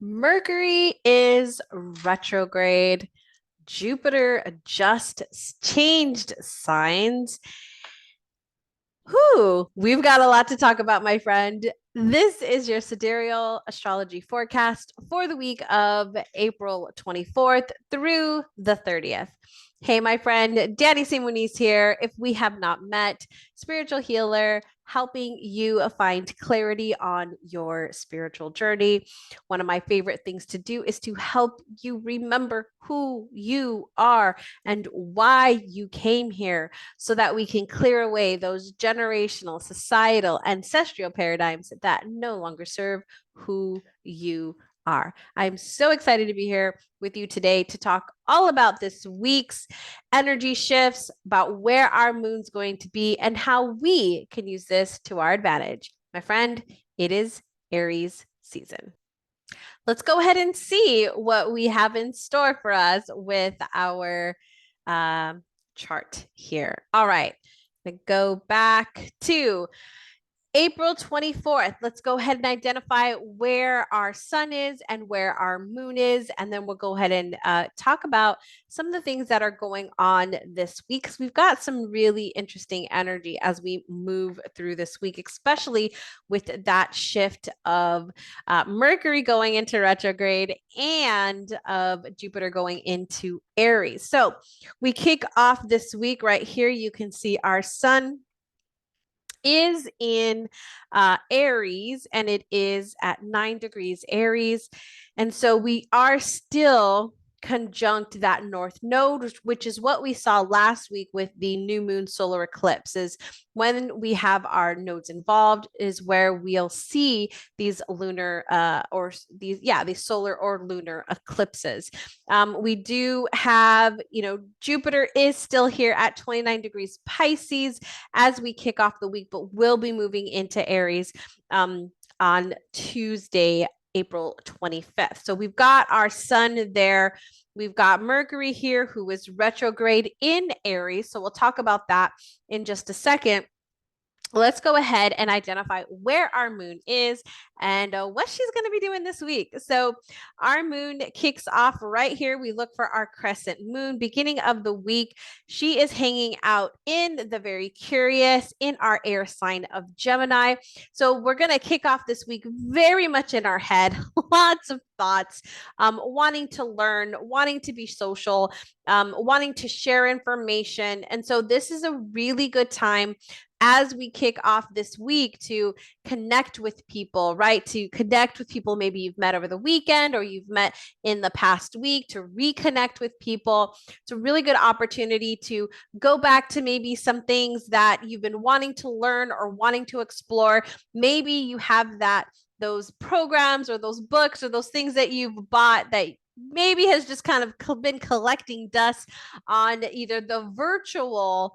Mercury is retrograde. Jupiter just changed signs. Whew, we've got a lot to talk about, my friend. This is your Sidereal Astrology forecast for the week of April 24th through the 30th. Hey, my friend, Danie Simonese here. If we have not met, spiritual healer, helping you find clarity on your spiritual journey. One of my favorite things to do is to help you remember who you are and why you came here so that we can clear away those generational, societal, ancestral paradigms that no longer serve who you are. I'm so excited to be here with you today to talk all about this week's energy shifts, about where our moon's going to be, and how we can use this to our advantage. My friend, it is Aries season. Let's go ahead and see what we have in store for us with our chart here. All right, go back to April 24th. Let's go ahead and identify where our sun is and where our moon is. And then we'll go ahead and talk about some of the things that are going on this week. Because we've got some really interesting energy as we move through this week, especially with that shift of Mercury going into retrograde and of Jupiter going into Aries. So we kick off this week right here. You can see our sun is in Aries, and it is at 9 degrees Aries. And so we are still conjunct that north node, which is what we saw last week with the new moon solar eclipses. When we have our nodes involved is where we'll see these lunar these solar or lunar eclipses. We do have, Jupiter is still here at 29 degrees Pisces as we kick off the week, but we'll be moving into Aries on Tuesday, April 25th. So we've got our sun there. We've got Mercury here, who is retrograde in Aries. So we'll talk about that in just a second. Let's go ahead and identify where our moon is and what she's going to be doing this week. So our moon kicks off right here. We look for our crescent moon beginning of the week. She is hanging out in the very curious in our air sign of Gemini. So we're going to kick off this week very much in our head, lots of thoughts, wanting to learn, wanting to be social, wanting to share information. And so this is a really good time as we kick off this week to connect with people, right? To connect with people maybe you've met over the weekend or you've met in the past week, to reconnect with people. It's a really good opportunity to go back to maybe some things that you've been wanting to learn or wanting to explore. Maybe you have those programs or those books or those things that you've bought that maybe has just kind of been collecting dust on either the virtual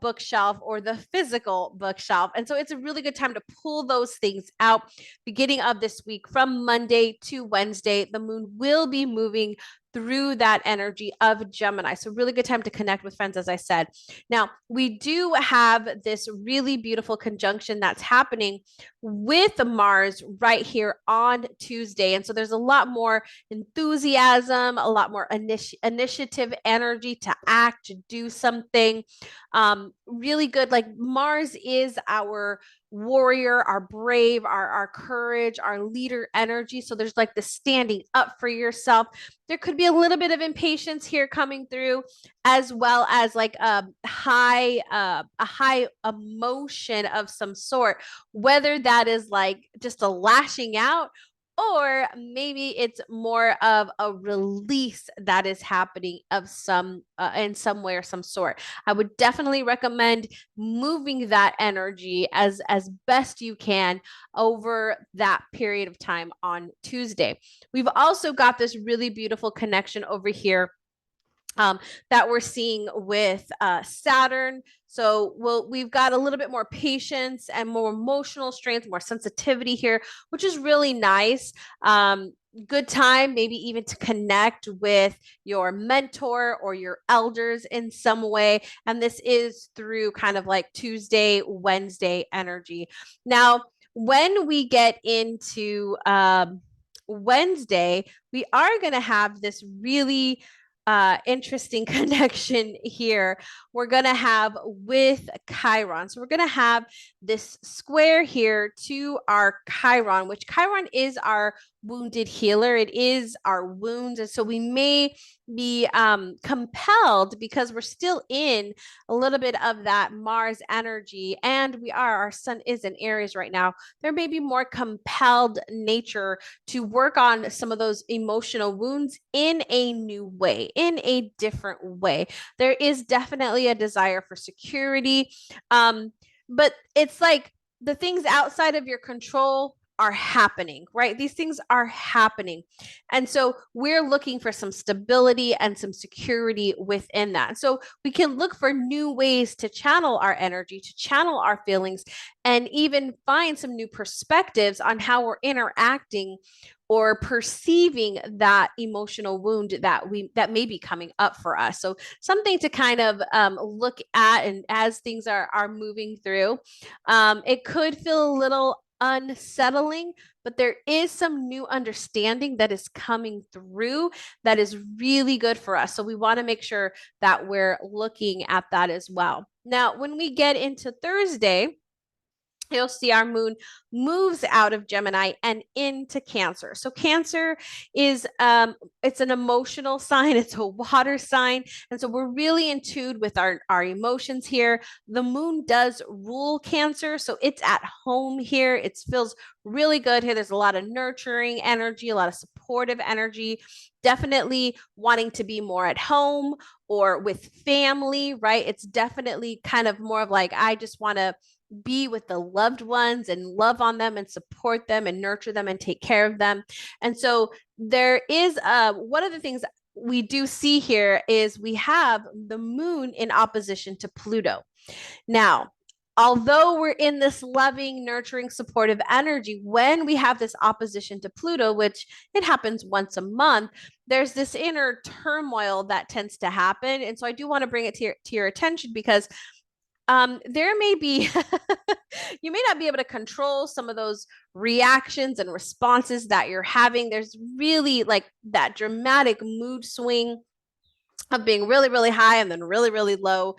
bookshelf or the physical bookshelf. And so it's a really good time to pull those things out. Beginning of this week, from Monday to Wednesday, the moon will be moving through that energy of Gemini. So really good time to connect with friends, as I said. Now, we do have this really beautiful conjunction that's happening with Mars right here on Tuesday. And so there's a lot more enthusiasm, a lot more initiative energy to act, to do something. Really good. Like Mars is our warrior, our brave, our courage, our leader energy. So there's like the standing up for yourself. There could be a little bit of impatience here coming through, as well as like a high emotion of some sort, whether that is like just a lashing out, or maybe it's more of a release that is happening of some in some way or some sort. I would definitely recommend moving that energy as best you can over that period of time on Tuesday. We've also got this really beautiful connection over here that we're seeing with Saturn. So we've got a little bit more patience and more emotional strength, more sensitivity here, which is really nice. Good time, maybe even to connect with your mentor or your elders in some way. And this is through kind of like Tuesday, Wednesday energy. Now, when we get into Wednesday, we are going to have this really interesting connection here. We're going to have with Chiron. So we're going to have this square here to our Chiron, which Chiron is our wounded healer. It is our wounds. And so we may be compelled, because we're still in a little bit of that Mars energy, and our sun is in Aries right now. There may be more compelled nature to work on some of those emotional wounds in a new way, in a different way. There is definitely a desire for security, but it's like the things outside of your control are happening, right? These things are happening. And so we're looking for some stability and some security within that. So we can look for new ways to channel our energy, to channel our feelings, and even find some new perspectives on how we're interacting or perceiving that emotional wound that may be coming up for us. So something to kind of look at, and as things are moving through, it could feel a little unsettling, but there is some new understanding that is coming through that is really good for us. So we want to make sure that we're looking at that as well. Now, when we get into Thursday, you'll see our moon moves out of Gemini and into Cancer. So Cancer is it's an emotional sign, it's a water sign, and so we're really in tune with our emotions here. The moon does rule Cancer, so it's at home here. It feels really good here. There's a lot of nurturing energy, a lot of supportive energy, definitely wanting to be more at home or with family, right? It's definitely kind of more of like, I just want to be with the loved ones and love on them and support them and nurture them and take care of them. And so there is one of the things we do see here is we have the moon in opposition to Pluto. Now, although we're in this loving, nurturing, supportive energy, when we have this opposition to Pluto, which it happens once a month, there's this inner turmoil that tends to happen. And so I do want to bring it to your attention, because there may be, you may not be able to control some of those reactions and responses that you're having. There's really like that dramatic mood swing of being really, really high and then really, really low.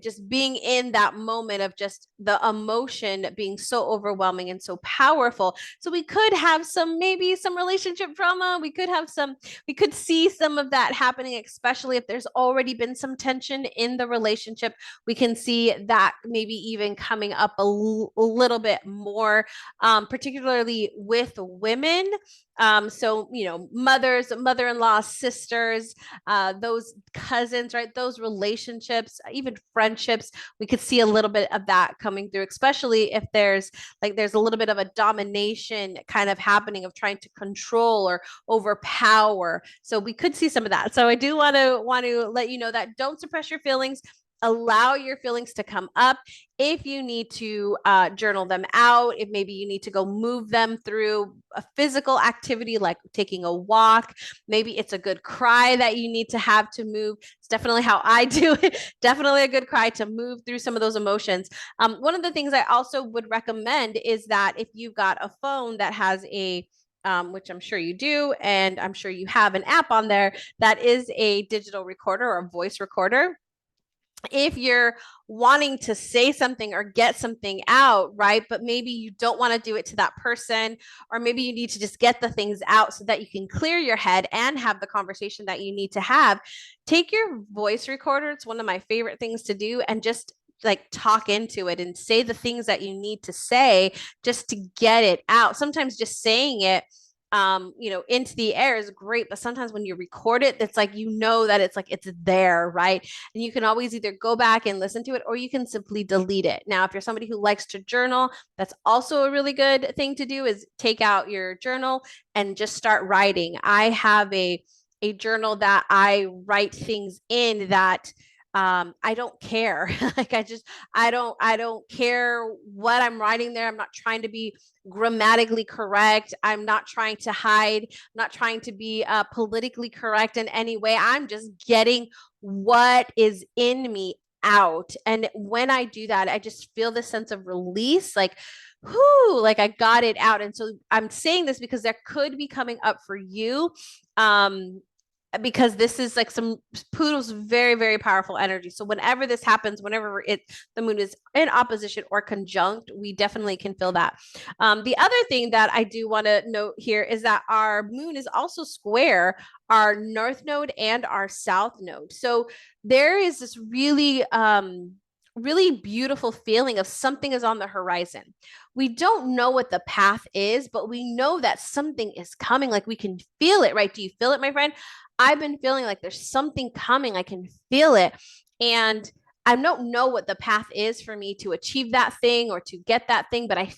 Just being in that moment of just the emotion being so overwhelming and so powerful. So we could have maybe some relationship drama. We could see some of that happening, especially if there's already been some tension in the relationship. We can see that maybe even coming up a little bit more, particularly with women. So, mothers, mother-in-law, sisters, those cousins, right? Those relationships, even friendships, we could see a little bit of that coming through, especially if there's a little bit of a domination kind of happening of trying to control or overpower. So we could see some of that. So I do want to let you know that don't suppress your feelings. Allow your feelings to come up. If you need to journal them out, if maybe you need to go move them through a physical activity like taking a walk, maybe it's a good cry that you need to have to move. It's definitely how I do it. Definitely a good cry to move through some of those emotions. One of the things I also would recommend is that if you've got a phone that has which I'm sure you do, and I'm sure you have an app on there that is a digital recorder or a voice recorder, if you're wanting to say something or get something out, right, but maybe you don't want to do it to that person, or maybe you need to just get the things out so that you can clear your head and have the conversation that you need to have, take your voice recorder. It's one of my favorite things to do, and just like talk into it and say the things that you need to say just to get it out. Sometimes just saying it into the air is great, but sometimes when you record it, it's like, that it's there, right? And you can always either go back and listen to it, or you can simply delete it. Now, if you're somebody who likes to journal, that's also a really good thing to do, is take out your journal and just start writing. I have a journal that I write things in that I don't care. Like I don't care what I'm writing there. I'm not trying to be grammatically correct. I'm not trying to hide. I'm not trying to be politically correct in any way. I'm just getting what is in me out. And when I do that, I just feel this sense of release, like, whoo, like I got it out. And so I'm saying this because that could be coming up for you. Because this is like some Pluto's very, very powerful energy. So whenever this happens, whenever the moon is in opposition or conjunct, we definitely can feel that. The other thing that I do want to note here is that our moon is also square our north node and our south node. So there is this really beautiful feeling of something is on the horizon. We don't know what the path is, but we know that something is coming. Like we can feel it, right? Do you feel it, my friend? I've been feeling like there's something coming. I can feel it. And I don't know what the path is for me to achieve that thing or to get that thing, but I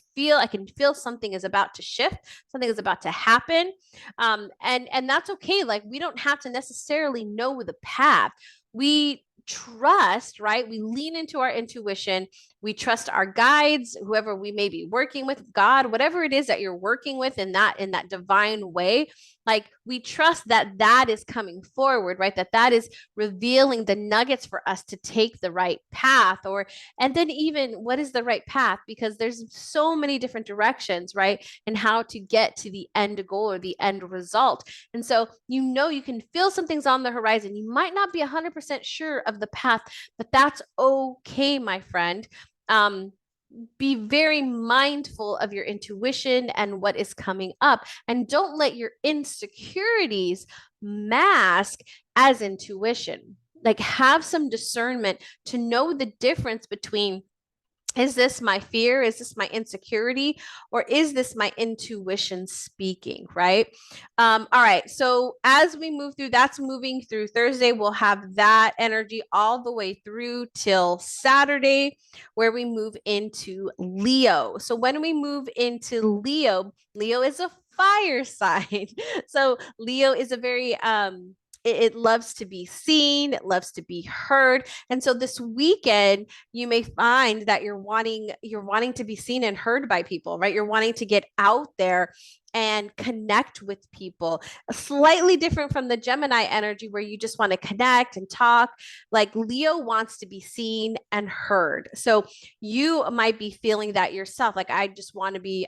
can feel something is about to shift, something is about to happen. And that's okay. Like we don't have to necessarily know the path. We trust, right? We lean into our intuition. We trust our guides, whoever we may be working with, God, whatever it is that you're working with in that divine way. Like we trust that is coming forward, right? That is revealing the nuggets for us to take the right path. And then even what is the right path? Because there's so many different directions, right? And how to get to the end goal or the end result. And so, you can feel something's on the horizon. You might not be 100% sure of the path, but that's okay, my friend. Be very mindful of your intuition and what is coming up, and don't let your insecurities mask as intuition. Like have some discernment to know the difference between, is this my fear? Is this my insecurity? Or is this my intuition speaking? Right. All right. So as we move through, that's moving through Thursday. We'll have that energy all the way through till Saturday, where we move into Leo. So when we move into Leo, Leo is a fire sign. So Leo is a very, it loves to be seen, it loves to be heard. And so this weekend, you may find that you're wanting to be seen and heard by people, right? You're wanting to get out there and connect with people. Slightly different from the Gemini energy where you just want to connect and talk. Like Leo wants to be seen and heard. So you might be feeling that yourself. Like I want to be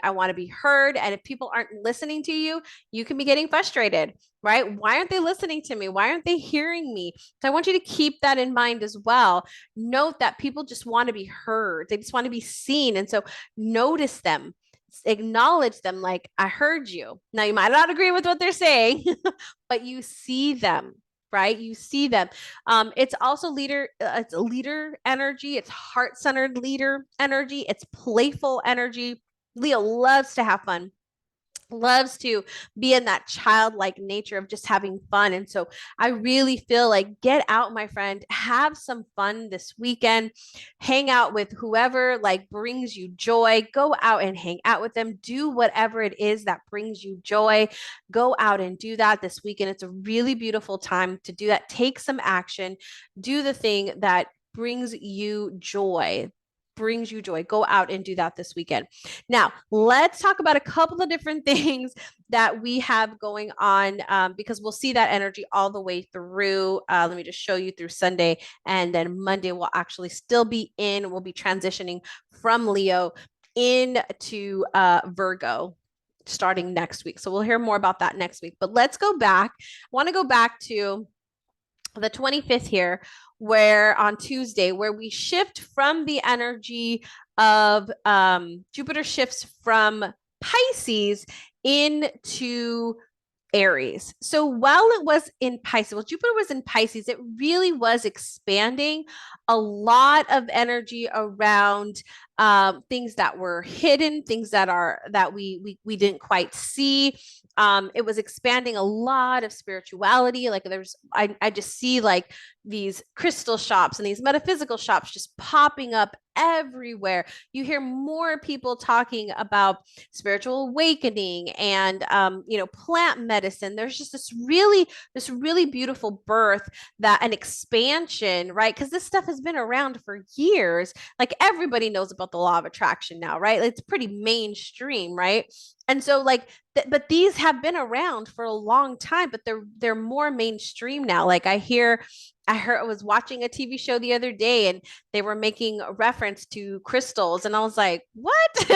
heard. And if people aren't listening to you, you can be getting frustrated, right? Why aren't they listening to me? Why aren't they hearing me? So I want you to keep that in mind as well. Note that people just want to be heard. They just want to be seen. And so notice them, acknowledge them, like, I heard you. Now, you might not agree with what they're saying, but you see them, right? You see them. It's also it's leader energy. It's heart-centered leader energy. It's playful energy. Leo loves to have fun, loves to be in that childlike nature of just having fun. And so I really feel like get out, my friend, have some fun this weekend, hang out with whoever like brings you joy, go out and hang out with them, do whatever it is that brings you joy, go out and do that this weekend. It's a really beautiful time to do that. Take some action, do the thing that brings you joy. Go out and do that this weekend. Now, let's talk about a couple of different things that we have going on, because we'll see that energy all the way through. Let me just show you through Sunday. And then Monday, we'll actually still we'll be transitioning from Leo into Virgo starting next week. So we'll hear more about that next week. But let's go back. I want to go back to the 25th here, where on Tuesday, where we shift from the energy of Jupiter shifts from Pisces into Aries. So while it was in Pisces, Jupiter was in Pisces, it really was expanding a lot of energy around things that were hidden, things that we didn't quite see. It was expanding a lot of spirituality. Like I just see like these crystal shops and these metaphysical shops just popping up everywhere. You hear more people talking about spiritual awakening and plant medicine. There's just this really beautiful birth, that an expansion, right? Because this stuff has been around for years. Like everybody knows about the law of attraction now, right? It's pretty mainstream, right? And so like but these have been around for a long time, but they're more mainstream now. Like I hear I was watching a TV show the other day and they were making a reference to crystals. And I was like, what?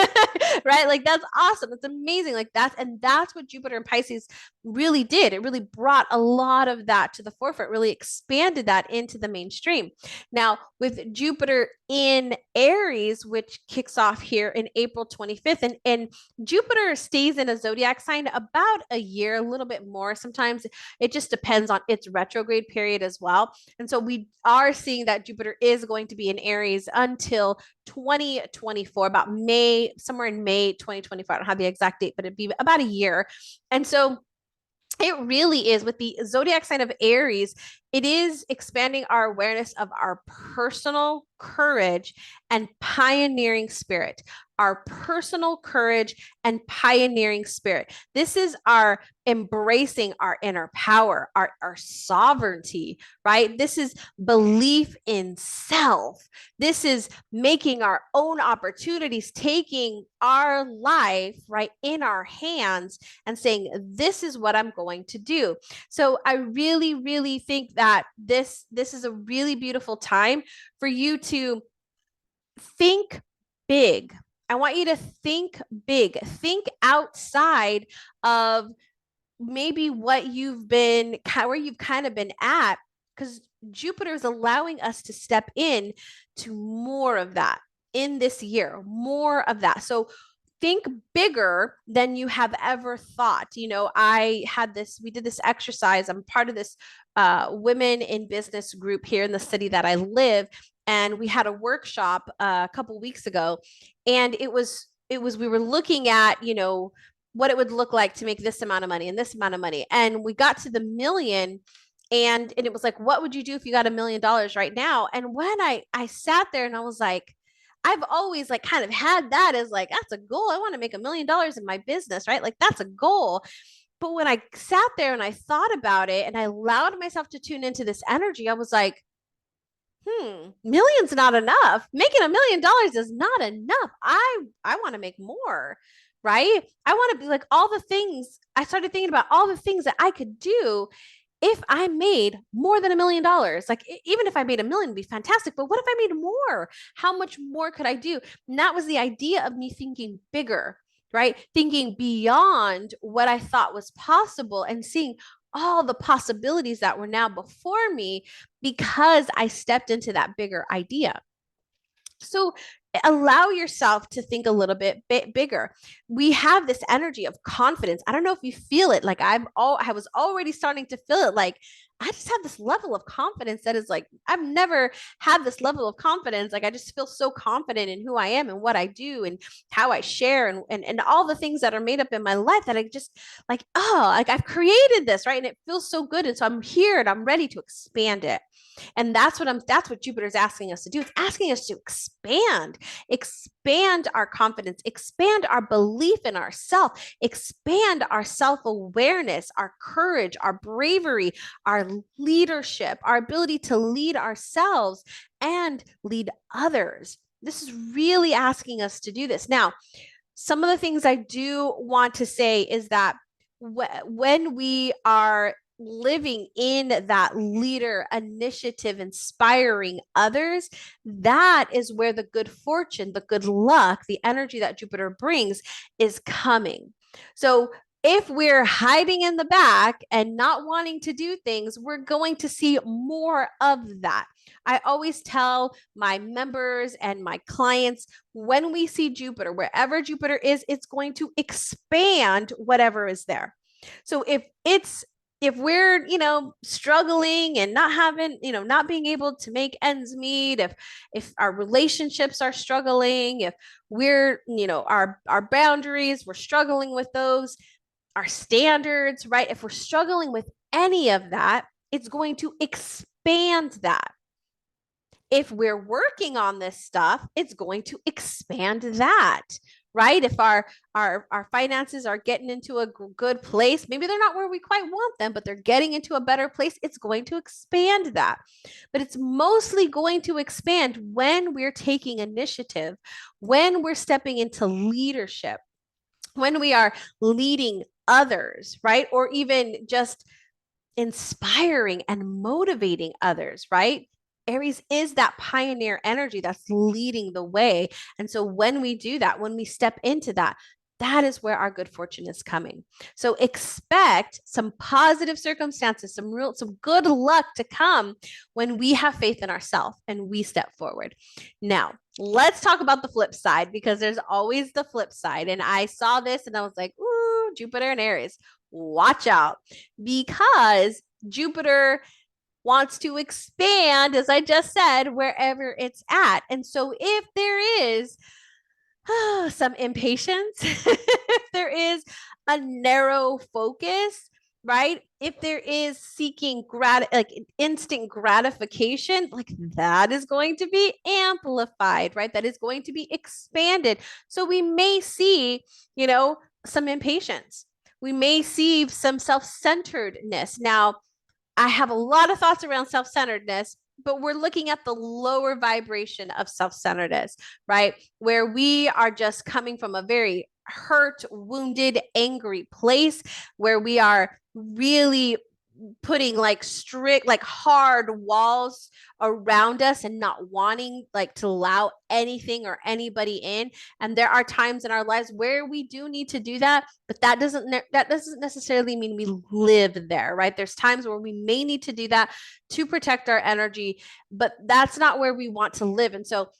Right? Like, that's awesome. It's amazing. Like, that's what Jupiter and Pisces really did. It really brought a lot of that to the forefront, really expanded that into the mainstream. Now, with Jupiter in Aries, which kicks off here in April 25th, and Jupiter stays in a zodiac sign about a year, a little bit more. Sometimes it just depends on its retrograde period as well. And so we are seeing that Jupiter is going to be in Aries until 2024, about May, somewhere in May 2024. I don't have the exact date, but it'd be about a year. And so it really is with the zodiac sign of Aries, it is expanding our awareness of our personal courage and pioneering spirit. Our personal courage and pioneering spirit. This is our embracing our inner power, our sovereignty, right? This is belief in self. This is making our own opportunities, taking our life, right, in our hands and saying, this is what I'm going to do. So I really, really think that this is a really beautiful time for you to think big. I want you to think big, think outside of maybe what you've been, where you've kind of been at, because Jupiter is allowing us to step in to more of that in this year, more of that. So think bigger than you have ever thought. You know, we did this exercise. I'm part of this women in business group here in the city that I live. And we had a workshop a couple weeks ago. And we were looking at, you know, what it would look like to make this amount of money and this amount of money. And we got to the million. And it was like, what would you do if you got $1 million right now? And when I sat there and I was like, I've always like kind of had that as like, that's a goal. I want to make $1 million in my business, right? Like that's a goal. But when I sat there and I thought about it and I allowed myself to tune into this energy, I was like, million's not enough. Making $1 million is not enough. I want to make more, right? I want to be like all the things. I started thinking about all the things that I could do if I made more than $1 million. Like even if I made $1 million, it'd be fantastic. But what if I made more? How much more could I do? And that was the idea of me thinking bigger, right? Thinking beyond what I thought was possible and seeing all the possibilities that were now before me because I stepped into that bigger idea. So allow yourself to think a little bit bigger. We have this energy of confidence. I don't know if you feel it. Like I was already starting to feel it. Like I just have this level of confidence that is like, I've never had this level of confidence. Like I just feel so confident in who I am and what I do and how I share and all the things that are made up in my life that I just like, oh, like I've created this, right? And it feels so good. And so I'm here and I'm ready to expand it. And that's what Jupiter's asking us to do. It's asking us to expand our confidence, expand our belief in ourselves, expand our self-awareness, our courage, our bravery, our leadership, our ability to lead ourselves and lead others. This is really asking us to do this. Now, some of the things I do want to say is that when we are living in that leader initiative, inspiring others, that is where the good fortune, the good luck, the energy that Jupiter brings is coming. So if we're hiding in the back and not wanting to do things, we're going to see more of that. I always tell my members and my clients, when we see Jupiter, wherever Jupiter is, it's going to expand whatever is there. So if we're, you know, struggling and not having, you know, not being able to make ends meet, if our relationships are struggling, if we're, you know, our boundaries, we're struggling with those, our standards, right? If we're struggling with any of that, it's going to expand that. If we're working on this stuff, it's going to expand that, right? If our finances are getting into a good place, maybe they're not where we quite want them, but they're getting into a better place, it's going to expand that. But it's mostly going to expand when we're taking initiative, when we're stepping into leadership, when we are leading others, right? Or even just inspiring and motivating others, right? Aries is that pioneer energy that's leading the way. And so when we do that, when we step into that, that is where our good fortune is coming. So expect some positive circumstances, some good luck to come when we have faith in ourselves and we step forward. Now, let's talk about the flip side, because there's always the flip side. And I saw this and I was like, ooh, Jupiter and Aries, watch out, because Jupiter wants to expand, as I just said, wherever it's at. And so if there is some impatience, if there is a narrow focus, right? If there is seeking like instant gratification, like that is going to be amplified, right? That is going to be expanded. So we may see, some impatience. We may see some self-centeredness. Now, I have a lot of thoughts around self-centeredness, but we're looking at the lower vibration of self-centeredness, right? Where we are just coming from a very hurt, wounded, angry place, where we are really putting like strict, like hard walls around us and not wanting like to allow anything or anybody in. And there are times in our lives where we do need to do that, but that doesn't necessarily mean we live there, right? There's times where we may need to do that to protect our energy, but that's not where we want to live. And so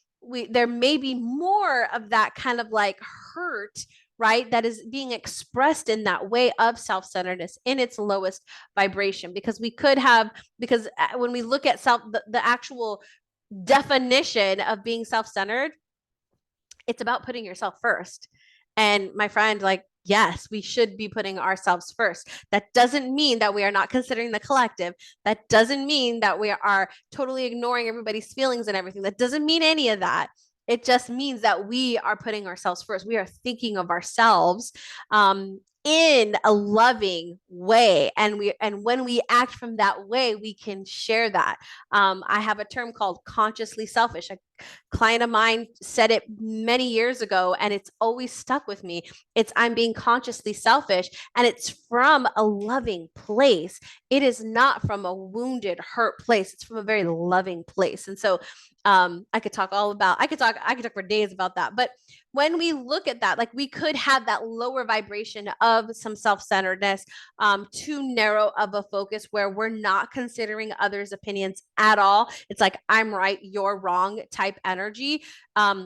there may be more of that kind of like hurt, right, that is being expressed in that way of self-centeredness in its lowest vibration. Because when we look at the actual definition of being self-centered, it's about putting yourself first. And my friend, like, yes, we should be putting ourselves first. That doesn't mean that we are not considering the collective. That doesn't mean that we are totally ignoring everybody's feelings and everything. That doesn't mean any of that. It just means that we are putting ourselves first. We are thinking of ourselves in a loving way, and when we act from that way, we can share that. I have a term called consciously selfish. A client of mine said it many years ago, and it's always stuck with me. It's I'm being consciously selfish, and it's from a loving place. It is not from a wounded, hurt place. It's from a very loving place. And so I could talk for days about that. But when we look at that, like we could have that lower vibration of some self-centeredness, too narrow of a focus where we're not considering others' opinions at all. It's like, I'm right, you're wrong type energy,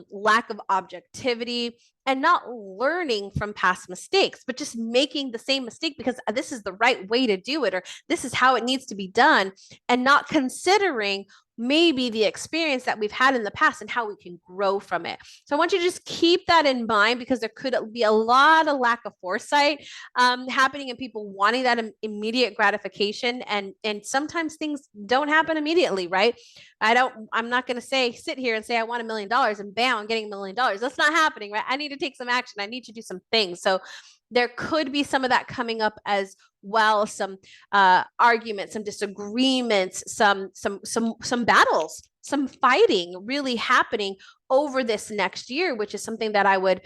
lack of objectivity, and not learning from past mistakes, but just making the same mistake because this is the right way to do it, or this is how it needs to be done, and not considering maybe the experience that we've had in the past and how we can grow from it. So I want you to just keep that in mind, because there could be a lot of lack of foresight happening and people wanting that immediate gratification. And sometimes things don't happen immediately, right? I'm not going to sit here and say I want $1 million and bam, I'm getting $1 million. That's not happening, right? I need to take some action. I need to do some things. So there could be some of that coming up as well, some arguments, some disagreements, some battles, some fighting really happening over this next year, which is something that I would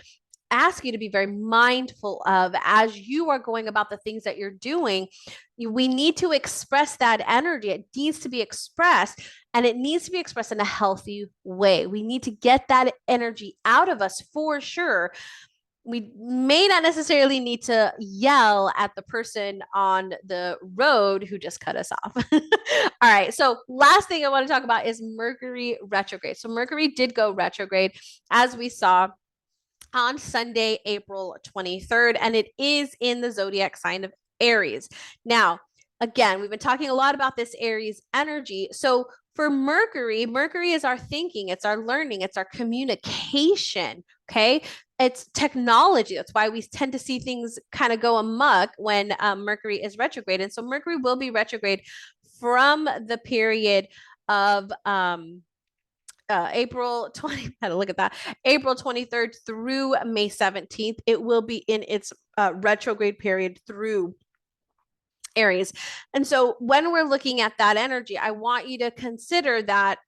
ask you to be very mindful of as you are going about the things that you're doing. We need to express that energy. It needs to be expressed, and it needs to be expressed in a healthy way. We need to get that energy out of us for sure. We may not necessarily need to yell at the person on the road who just cut us off. All right. So last thing I want to talk about is Mercury retrograde. So Mercury did go retrograde, as we saw, on Sunday, April 23rd, and it is in the zodiac sign of Aries. Now, again, we've been talking a lot about this Aries energy. So for Mercury is our thinking, it's our learning, it's our communication, okay? It's technology. That's why we tend to see things kind of go amok when Mercury is retrograde. And so Mercury will be retrograde from the period of April 20, had to look at that, April 23rd through May 17th. It will be in its retrograde period through Aries. And so when we're looking at that energy, I want you to consider that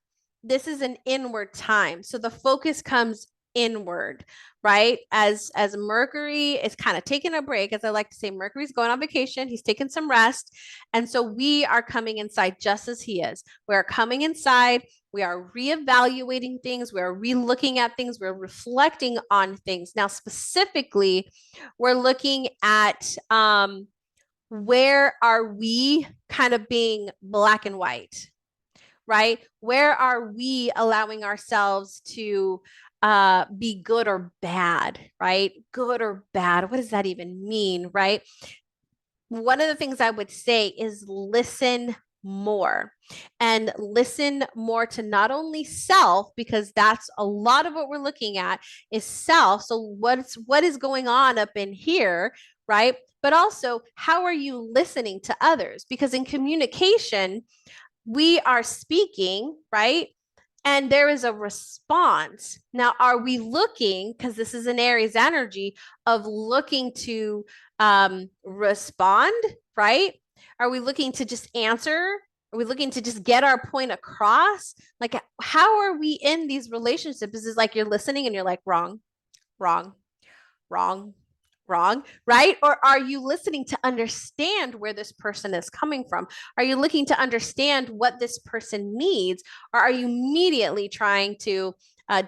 this is an inward time. So the focus comes inward, right? As Mercury is kind of taking a break, as I like to say, Mercury's going on vacation, he's taking some rest. And so we are coming inside just as he is. We're coming inside, we are reevaluating things, we're relooking at things, we're reflecting on things. Now, specifically, we're looking at where are we kind of being black and white, right? Where are we allowing ourselves to be good or bad, right? Good or bad. What does that even mean, right? One of the things I would say is listen more, and listen more to not only self, because that's a lot of what we're looking at is self. So what is going on up in here, right? But also, how are you listening to others? Because in communication, we are speaking, right? And there is a response. Now, are we looking, because this is an Aries energy of looking to respond, right? Are we looking to just answer? Are we looking to just get our point across? Like, how are we in these relationships? Is it like you're listening and you're like, wrong, wrong, wrong, wrong, right? Or are you listening to understand where this person is coming from? Are you looking to understand what this person needs? Or are you immediately trying to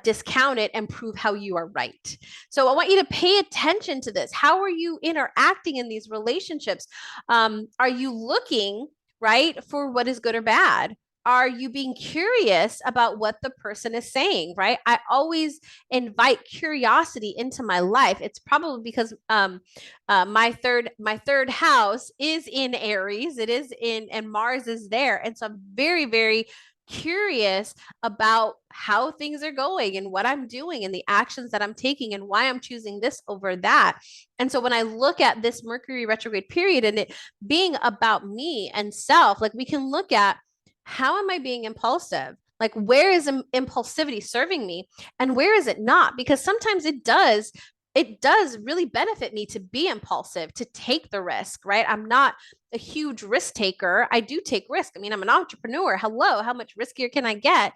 discount it and prove how you are right? So I want you to pay attention to this. How are you interacting in these relationships? Are you looking, right, for what is good or bad? Are you being curious about what the person is saying, right? I always invite curiosity into my life. It's probably because my third house is in Aries. It is in, and Mars is there. And so I'm very, very curious about how things are going and what I'm doing and the actions that I'm taking and why I'm choosing this over that. And so when I look at this Mercury retrograde period and it being about me and self, like we can look at, how am I being impulsive? Like, where is impulsivity serving me and where is it not? Because sometimes it does really benefit me to be impulsive, to take the risk, right? I'm not a huge risk taker. I do take risk. I mean, I'm an entrepreneur. Hello, how much riskier can I get?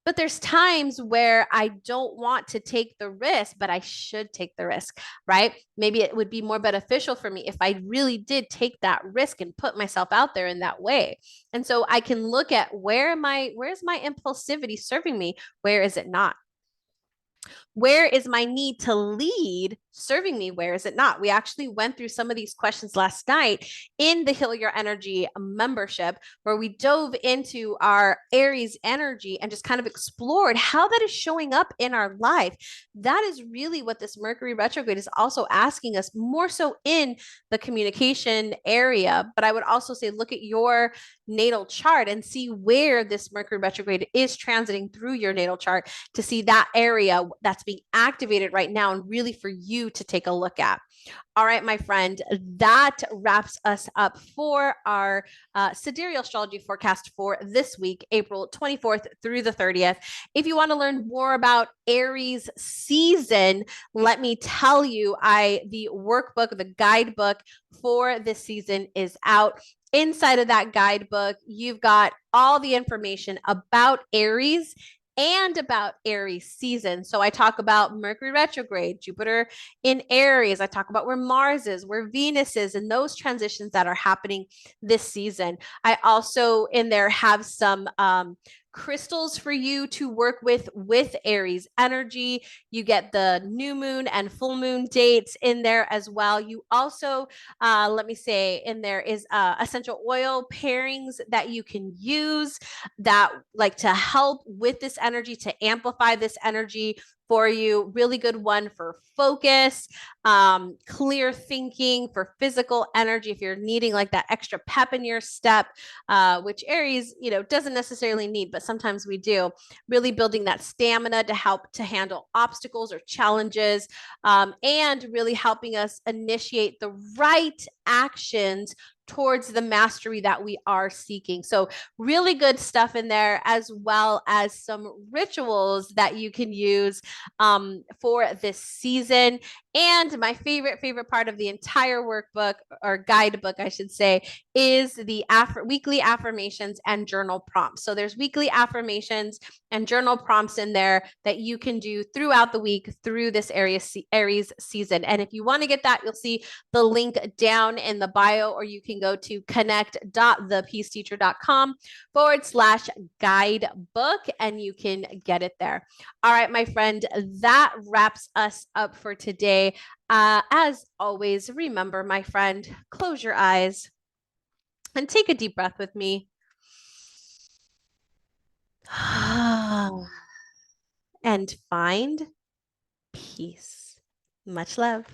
But there's times where I don't want to take the risk, but I should take the risk, right? Maybe it would be more beneficial for me if I really did take that risk and put myself out there in that way. And so I can look at where's my impulsivity serving me? Where is it not? Where is my need to lead serving me? Where is it not? We actually went through some of these questions last night in the Heal Your Energy membership, where we dove into our Aries energy and just kind of explored how that is showing up in our life. That is really what this Mercury retrograde is also asking us, more so in the communication area. But I would also say, look at your natal chart and see where this Mercury retrograde is transiting through your natal chart to see that area that's being activated right now, and really for you to take a look at. All right, my friend, that wraps us up for our Sidereal Astrology forecast for this week, April 24th through the 30th. If you want to learn more about Aries season, let me tell you, the workbook, the guidebook for this season is out. Inside of that guidebook, you've got all the information about Aries and about Aries season. So I talk about Mercury retrograde, Jupiter in Aries. I talk about where Mars is, where Venus is, and those transitions that are happening this season. I also in there have some crystals for you to work with Aries energy. You get the new moon and full moon dates in there as well. You also, let me say, in there is essential oil pairings that you can use that like to help with this energy, to amplify this energy for you. Really good one for focus, clear thinking, for physical energy. If you're needing like that extra pep in your step, which Aries, doesn't necessarily need, but sometimes we do. Really building that stamina to help to handle obstacles or challenges, and really helping us initiate the right actions towards the mastery that we are seeking. So really good stuff in there, as well as some rituals that you can use for this season. And my favorite part of the entire workbook, or guidebook, I should say, is the weekly affirmations and journal prompts. So there's weekly affirmations and journal prompts in there that you can do throughout the week through this Aries season. And if you want to get that, you'll see the link down in the bio, or you can go to connect.thepeaceteacher.com/guidebook and you can get it there. All right, my friend, that wraps us up for today. As always, remember, my friend, close your eyes and take a deep breath with me. And find peace. Much love.